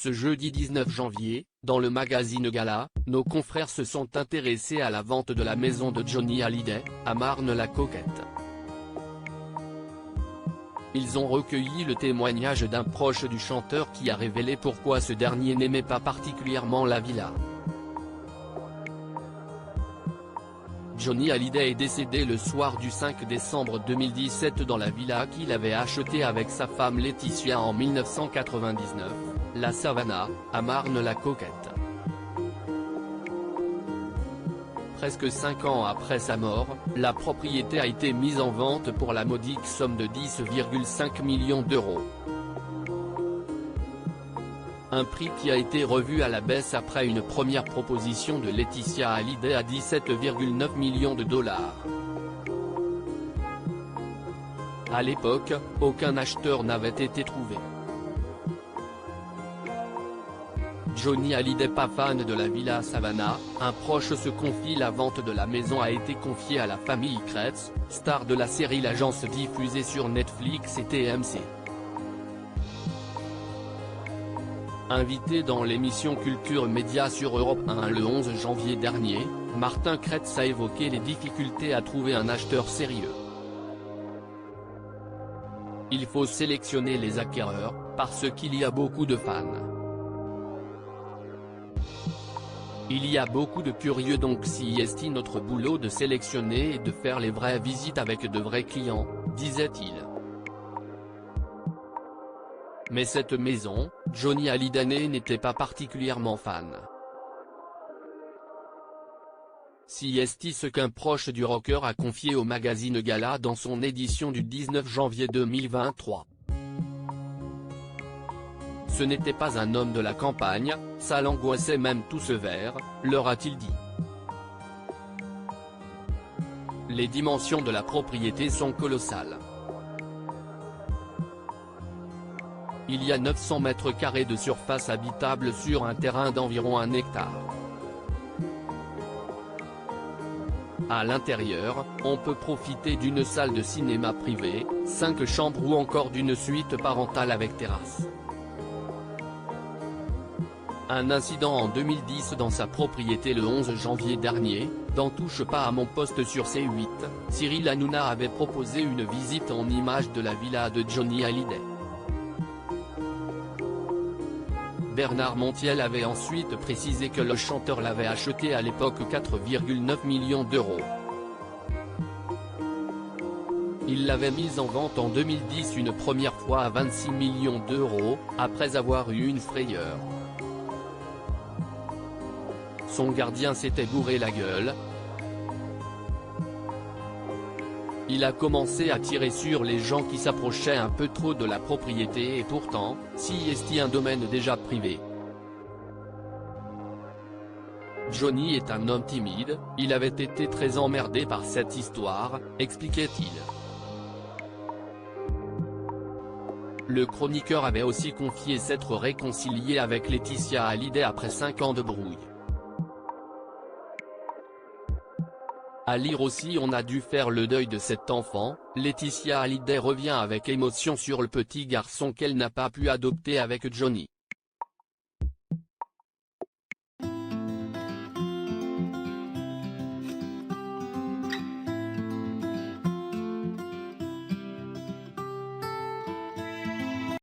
Ce jeudi 19 janvier, dans le magazine Gala, nos confrères se sont intéressés à la vente de la maison de Johnny Hallyday, à Marne-la-Coquette. Ils ont recueilli le témoignage d'un proche du chanteur qui a révélé pourquoi ce dernier n'aimait pas particulièrement la villa. Johnny Hallyday est décédé le soir du 5 décembre 2017 dans la villa qu'il avait achetée avec sa femme Laetitia en 1999, la Savannah, à Marne-la-Coquette. Presque 5 ans après sa mort, la propriété a été mise en vente pour la modique somme de 10,5 millions d'euros. Un prix qui a été revu à la baisse après une première proposition de Laetitia Hallyday à 17,9 millions de dollars. À l'époque, aucun acheteur n'avait été trouvé. Johnny Hallyday, pas fan de la villa Savannah, un proche se confie: la vente de la maison a été confiée à la famille Kretz, star de la série L'Agence diffusée sur Netflix et TMC. Invité dans l'émission Culture Média sur Europe 1 le 11 janvier dernier, Martin Kretz a évoqué les difficultés à trouver un acheteur sérieux. Il faut sélectionner les acquéreurs, parce qu'il y a beaucoup de fans. Il y a beaucoup de curieux, donc si est notre boulot de sélectionner et de faire les vraies visites avec de vrais clients, disait-il. Mais cette maison, Johnny Hallyday n'était pas particulièrement fan. Si est ce qu'un proche du rocker a confié au magazine Gala dans son édition du 19 janvier 2023. Ce n'était pas un homme de la campagne, ça l'angoissait même tout ce verre, leur a-t-il dit. Les dimensions de la propriété sont colossales. Il y a 900 mètres carrés de surface habitable sur un terrain d'environ 1 hectare. À l'intérieur, on peut profiter d'une salle de cinéma privée, 5 chambres ou encore d'une suite parentale avec terrasse. Un incident en 2010 dans sa propriété le 11 janvier dernier, dans Touche pas à mon poste sur C8, Cyril Hanouna avait proposé une visite en images de la villa de Johnny Hallyday. Bernard Montiel avait ensuite précisé que le chanteur l'avait acheté à l'époque 4,9 millions d'euros. Il l'avait mise en vente en 2010 une première fois à 26 millions d'euros, après avoir eu une frayeur. Son gardien s'était bourré la gueule. Il a commencé à tirer sur les gens qui s'approchaient un peu trop de la propriété et pourtant, si est un domaine déjà privé. Johnny est un homme timide, il avait été très emmerdé par cette histoire, expliquait-il. Le chroniqueur avait aussi confié s'être réconcilié avec Laetitia Hallyday après 5 ans de brouille. À lire aussi: on a dû faire le deuil de cet enfant, Laetitia Hallyday revient avec émotion sur le petit garçon qu'elle n'a pas pu adopter avec Johnny.